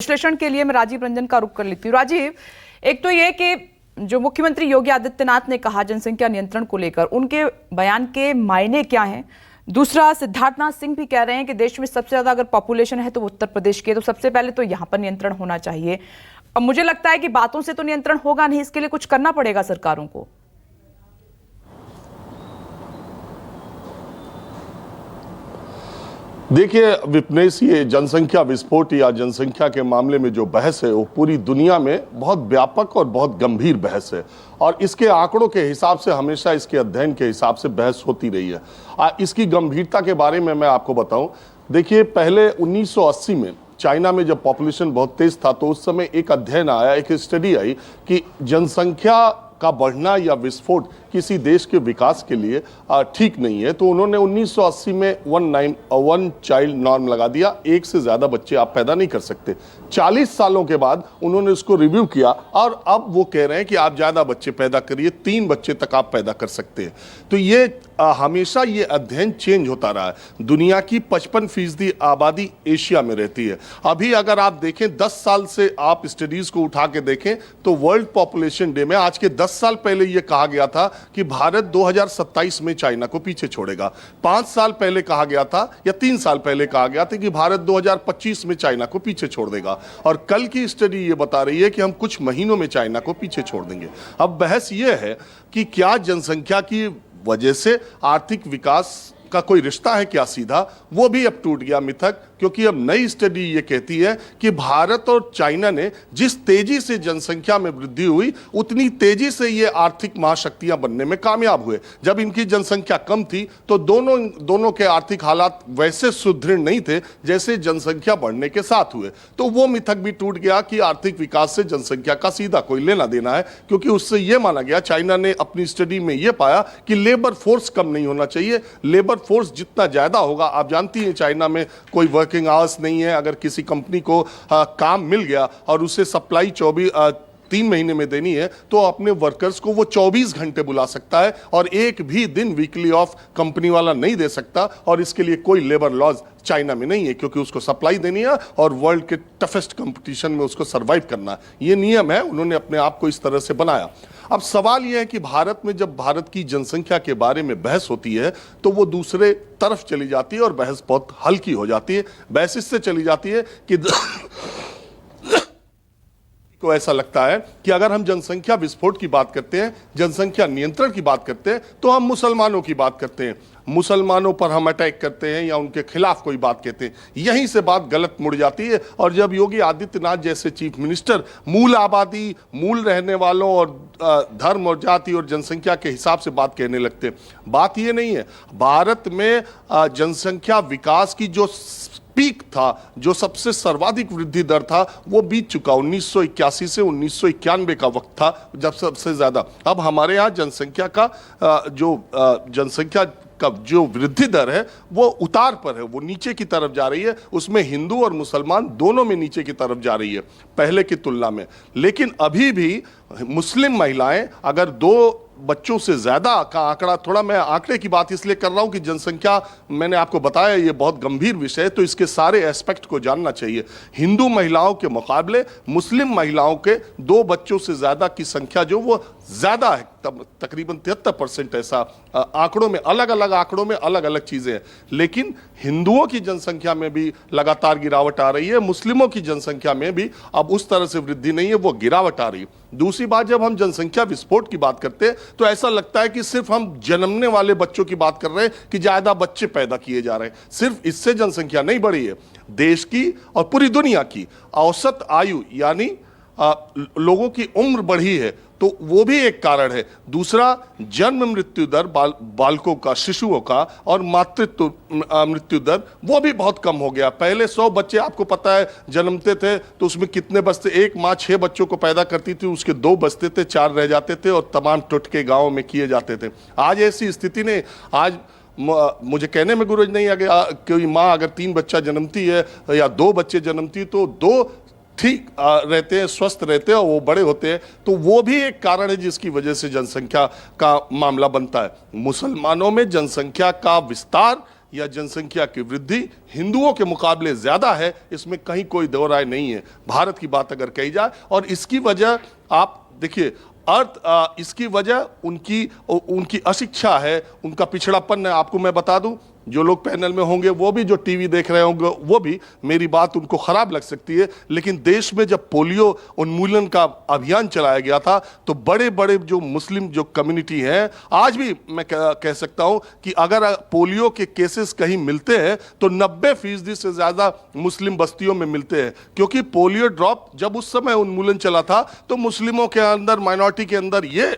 विश्लेषण के लिए मैं राजीव रंजन का रुख कर लेती हूँ। राजीव, एक तो ये कि जो मुख्यमंत्री योगी आदित्यनाथ ने कहा जनसंख्या नियंत्रण को लेकर, उनके बयान के मायने क्या हैं? दूसरा, सिद्धार्थनाथ सिंह भी कह रहे हैं कि देश में सबसे ज्यादा अगर पॉपुलेशन है तो उत्तर प्रदेश की है, तो सबसे पहले तो यहां पर नियंत्रण होना चाहिए। अब मुझे लगता है कि बातों से तो नियंत्रण होगा नहीं, इसके लिए कुछ करना पड़ेगा सरकारों को। देखिए विपनेश, ये जनसंख्या विस्फोट या जनसंख्या के मामले में जो बहस है वो पूरी दुनिया में बहुत व्यापक और बहुत गंभीर बहस है और इसके आंकड़ों के हिसाब से हमेशा इसके अध्ययन के हिसाब से बहस होती रही है। इसकी गंभीरता के बारे में मैं आपको बताऊं। देखिए, पहले 1980 में चाइना में जब पॉपुलेशन बहुत तेज था तो उस समय एक अध्ययन आया, एक स्टडी आई कि जनसंख्या का बढ़ना या विस्फोट किसी देश के विकास के लिए ठीक नहीं है। तो उन्होंने 1980 में वन चाइल्ड नॉर्म लगा दिया, एक से ज्यादा बच्चे आप पैदा नहीं कर सकते। 40 सालों के बाद उन्होंने उसको रिव्यू किया और अब वो कह रहे हैं कि आप ज्यादा बच्चे पैदा करिए, 3 बच्चे तक आप पैदा कर सकते हैं। तो ये हमेशा ये अध्ययन चेंज होता रहा है। दुनिया की 55% आबादी एशिया में रहती है। अभी अगर आप देखें 10 साल से आप स्टडीज को उठा के देखें तो वर्ल्ड पॉपुलेशन डे में आज के 10 साल पहले यह कहा गया था कि भारत 2027 में चाइना को पीछे छोड़ेगा। 5 साल पहले कहा गया था या 3 साल पहले कहा गया था कि भारत 2025 में चाइना को पीछे छोड़ देगा और कल की स्टडी ये बता रही है कि हम कुछ महीनों में चाइना को पीछे छोड़ देंगे। अब बहस यह है कि क्या जनसंख्या की वजह से आर्थिक विकास का कोई रिश्ता है क्या सीधा? वो भी अब टूट गया मिथक, क्योंकि अब नई स्टडी ये कहती है कि भारत और चाइना ने जिस तेजी से जनसंख्या में वृद्धि हुई उतनी तेजी से ये आर्थिक महाशक्तियां बनने में कामयाब हुए। जब इनकी जनसंख्या कम थी तो दोनों के आर्थिक हालात वैसे सुदृढ़ नहीं थे जैसे जनसंख्या बढ़ने के साथ हुए। तो वो मिथक भी टूट गया कि आर्थिक विकास से जनसंख्या का सीधा कोई लेना देना है, क्योंकि उससे यह माना गया, चाइना ने अपनी स्टडी में यह पाया कि लेबर फोर्स कम नहीं होना चाहिए। लेबर फोर्स जितना ज्यादा होगा, आप जानती हैं चाइना में कोई वर्किंग आवर्स नहीं है। अगर किसी कंपनी को काम मिल गया और उसे सप्लाई 3 महीने में देनी है तो अपने वर्कर्स को वो 24 घंटे बुला सकता है और एक भी दिन वीकली ऑफ कंपनी वाला नहीं दे सकता। और इसके लिए कोई लेबर लॉज चाइना में नहीं है, क्योंकि उसको सप्लाई देनी है और वर्ल्ड के टफेस्ट कंपटीशन में उसको सरवाइव करना है। ये नियम है, उन्होंने अपने आप को इस तरह से बनाया। अब सवाल यह है कि भारत में जब भारत की जनसंख्या के बारे में बहस होती है तो वो दूसरे तरफ चली जाती है और बहस बहुत हल्की हो जाती है। बहस इससे चली जाती है कि को ऐसा लगता है कि अगर हम जनसंख्या विस्फोट की बात करते हैं, जनसंख्या नियंत्रण की बात करते हैं, तो हम मुसलमानों की बात करते हैं, मुसलमानों पर हम अटैक करते हैं या उनके खिलाफ कोई बात कहते हैं। यहीं से बात गलत मुड़ जाती है। और जब योगी आदित्यनाथ जैसे चीफ मिनिस्टर मूल आबादी, मूल रहने वालों और धर्म और जाति और जनसंख्या के हिसाब से बात कहने लगते हैं, बात ये नहीं है। भारत में जनसंख्या विकास की जो पीक था, जो सबसे सर्वाधिक वृद्धि दर था, वो बीत चुका। 1981 से 1991 का वक्त था जब सबसे ज्यादा। अब हमारे यहाँ जनसंख्या का जो वृद्धि दर है वो उतार पर है, वो नीचे की तरफ जा रही है। उसमें हिंदू और मुसलमान दोनों में नीचे की तरफ जा रही है पहले की तुलना में। लेकिन अभी भी मुस्लिम महिलाएं अगर 2 बच्चों से ज्यादा का आंकड़ा, थोड़ा मैं आंकड़े की बात इसलिए कर रहा हूं कि जनसंख्या, मैंने आपको बताया ये बहुत गंभीर विषय है तो इसके सारे एस्पेक्ट को जानना चाहिए। हिंदू महिलाओं के मुकाबले मुस्लिम महिलाओं के 2 बच्चों से ज्यादा की संख्या जो वो ज्यादा है, तकरीबन 73% ऐसा आंकड़ों में, अलग अलग आंकड़ों में अलग अलग चीजें हैं। लेकिन हिंदुओं की जनसंख्या में भी लगातार गिरावट आ रही है, मुस्लिमों की जनसंख्या में भी अब उस तरह से वृद्धि नहीं है, वो गिरावट आ रही है। दूसरी बात, जब हम जनसंख्या विस्फोट की बात करते हैं तो ऐसा लगता है कि सिर्फ हम जन्मने वाले बच्चों की बात कर रहे हैं कि ज्यादा बच्चे पैदा किए जा रहे हैं। सिर्फ इससे जनसंख्या नहीं बढ़ी है, देश की और पूरी दुनिया की औसत आयु यानी लोगों की उम्र बढ़ी है, तो वो भी एक कारण है। दूसरा, जन्म मृत्यु दर बालकों का, शिशुओं का, और मातृत्व मृत्यु दर वो भी बहुत कम हो गया। पहले 100 बच्चे आपको पता है जन्मते थे तो उसमें कितने बचते? एक माँ 6 बच्चों को पैदा करती थी, उसके 2 बचते थे, 4 रह जाते थे और तमाम टुटके गाँव में किए जाते थे। आज ऐसी स्थिति नहीं। आज मुझे कहने में गुरज नहीं आ गया, कोई माँ अगर 3 बच्चा जन्मती है या 2 बच्चे जन्मती तो 2 ठीक रहते हैं, स्वस्थ रहते हैं और वो बड़े होते हैं। तो वो भी एक कारण है जिसकी वजह से जनसंख्या का मामला बनता है। मुसलमानों में जनसंख्या का विस्तार या जनसंख्या की वृद्धि हिंदुओं के मुकाबले ज्यादा है, इसमें कहीं कोई दो राय नहीं है। भारत की बात अगर कही जाए, और इसकी वजह आप देखिए इसकी वजह उनकी अशिक्षा है, उनका पिछड़ापन है। आपको मैं बता दूं, जो लोग पैनल में होंगे वो भी, जो टीवी देख रहे होंगे वो भी, मेरी बात उनको खराब लग सकती है, लेकिन देश में जब पोलियो उन्मूलन का अभियान चलाया गया था तो बड़े बड़े जो मुस्लिम जो कम्युनिटी है, आज भी मैं कह सकता हूं कि अगर पोलियो के केसेस कहीं मिलते हैं तो 90% से ज्यादा मुस्लिम बस्तियों में मिलते हैं, क्योंकि पोलियो ड्रॉप जब उस समय उन्मूलन चला था तो मुस्लिमों के अंदर, माइनॉरिटी के अंदर ये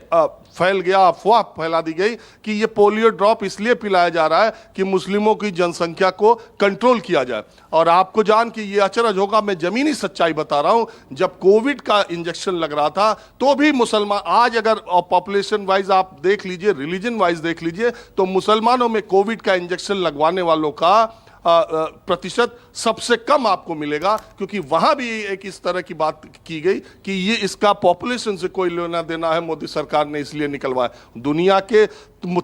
फैल गया, अफवाह फैला दी गई कि ये पोलियो ड्रॉप इसलिए पिलाया जा रहा है कि मुस्लिमों की जनसंख्या को कंट्रोल किया जाए। और आपको जान कि ये अचरज होगा, मैं जमीनी सच्चाई बता रहा हूं, जब कोविड का इंजेक्शन लग रहा था तो भी मुसलमान, आज अगर पॉपुलेशन वाइज आप देख लीजिए, रिलीजन वाइज देख लीजिए, तो मुसलमानों में कोविड का इंजेक्शन लगवाने वालों का प्रतिशत सबसे कम आपको मिलेगा, क्योंकि वहां भी एक इस तरह की बात की गई कि ये इसका पॉपुलेशन से कोई लेना देना है, मोदी सरकार ने इसलिए निकलवाया। दुनिया के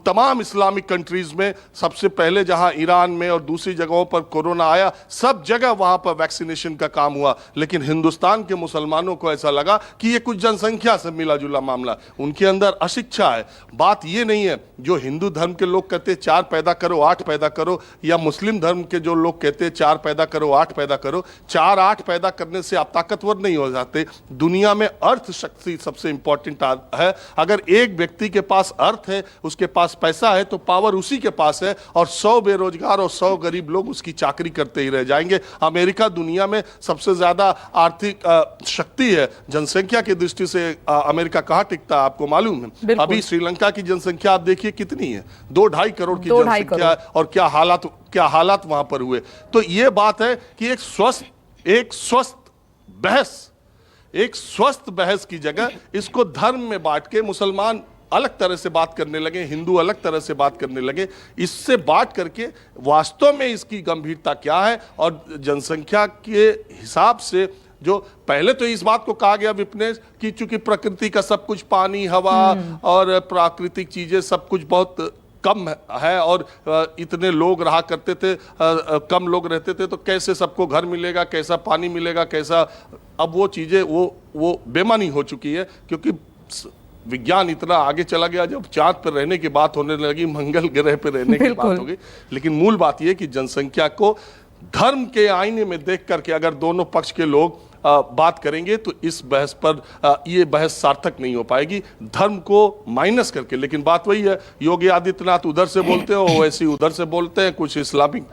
तमाम इस्लामिक कंट्रीज में सबसे पहले जहां ईरान में और दूसरी जगहों पर कोरोना आया, सब जगह वहां पर वैक्सीनेशन का काम हुआ, लेकिन हिंदुस्तान के मुसलमानों को ऐसा लगा कि ये कुछ जनसंख्या से मिला जुला मामला, उनके अंदर अशिक्षा है। बात ये नहीं है जो हिंदू धर्म के लोग कहते 4 पैदा करो 8 पैदा करो, या मुस्लिम धर्म के जो लोग कहते 4 पैदा करो 8 पैदा करो। 4-8 पैदा करने से आप ताकतवर नहीं हो जाते। दुनिया में अर्थ शक्ति सबसे इंपॉर्टेंट है। अगर एक व्यक्ति के पास अर्थ है, उसके पास पैसा है, तो पावर उसी के पास है, और 100 बेरोजगार और 100 गरीब लोग उसकी चाकरी करते ही रह जाएंगे। अमेरिका दुनिया में सबसे ज्यादा आर्थिक शक्ति है, जनसंख्या की दृष्टि से अमेरिका कहां टिकता है आपको मालूम है? अभी श्रीलंका की जनसंख्या आप देखिए कितनी है, 2-2.5 करोड़ की जनसंख्या है, और क्या हालात वहां पर हुए। तो ये बात है कि एक स्वस्थ बहस की जगह इसको धर्म में बांट के मुसलमान अलग तरह से बात करने लगे, हिंदू अलग तरह से बात करने लगे। इससे बात करके वास्तव में इसकी गंभीरता क्या है, और जनसंख्या के हिसाब से जो पहले तो इस बात को कहा गया विपनेश कि चूंकि प्रकृति का सब कुछ, पानी, हवा और प्राकृतिक चीजें सब कुछ बहुत कम है, और इतने लोग रहा करते थे, कम लोग रहते थे, तो कैसे सबको घर मिलेगा, कैसा पानी मिलेगा, कैसा। अब वो चीजें वो बेमानी हो चुकी है, क्योंकि विज्ञान इतना आगे चला गया, जब चांद पर रहने की बात होने लगी, मंगल ग्रह पर रहने की बात हो गई। लेकिन मूल बात यह कि जनसंख्या को धर्म के आईने में देख करके अगर दोनों पक्ष के लोग बात करेंगे तो इस बहस पर ये बहस सार्थक नहीं हो पाएगी, धर्म को माइनस करके। लेकिन बात वही है, योगी आदित्यनाथ उधर से बोलते हो, वैसे उधर से बोलते हैं, कुछ इस्लामिक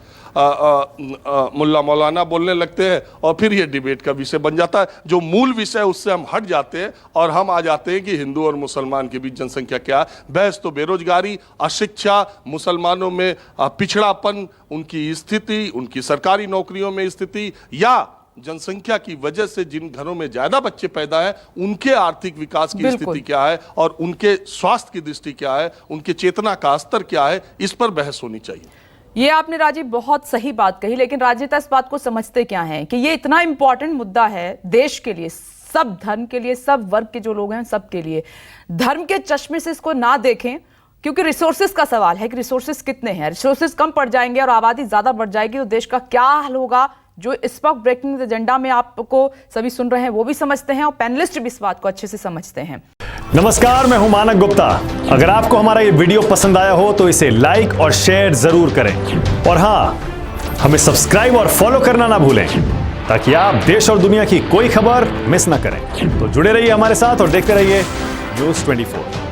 मुल्ला मौलाना बोलने लगते हैं, और फिर ये डिबेट का विषय बन जाता है। जो मूल विषय उससे हम हट जाते हैं और हम आ जाते हैं कि हिंदू और मुसलमान के बीच जनसंख्या क्या है। बहस तो बेरोजगारी, अशिक्षा, मुसलमानों में पिछड़ापन, उनकी स्थिति, उनकी सरकारी नौकरियों में स्थिति, या जनसंख्या की वजह से जिन घरों में ज्यादा बच्चे पैदा हैं उनके आर्थिक विकास की स्थिति क्या है, और उनके स्वास्थ्य की दृष्टि क्या है, उनके चेतना का स्तर क्या है, इस पर बहस होनी चाहिए। ये आपने राजीव बहुत सही बात कही, लेकिन राजनेता इस बात को समझते क्या हैं कि ये इतना इंपॉर्टेंट मुद्दा है देश के लिए, सब धर्म के लिए, सब वर्ग के जो लोग हैं सबके लिए। धर्म के चश्मे से इसको ना देखें, क्योंकि रिसोर्सेज का सवाल है कि रिसोर्सेज कितने हैं। रिसोर्सेज कम पड़ जाएंगे और आबादी ज्यादा बढ़ जाएगी तो देश का क्या हाल होगा, जो इस वक्त ब्रेकिंग एजेंडा में आपको सभी सुन रहे हैं वो भी समझते हैं, और पैनलिस्ट भी इस बात को अच्छे से समझते हैं। नमस्कार, मैं हूं मानक गुप्ता। अगर आपको हमारा ये वीडियो पसंद आया हो तो इसे लाइक और शेयर जरूर करें, और हां, हमें सब्सक्राइब और फॉलो करना ना भूलें, ताकि आप देश और दुनिया की कोई खबर मिस ना करें। तो जुड़े रहिए हमारे साथ और देखते रहिए न्यूज़ 24।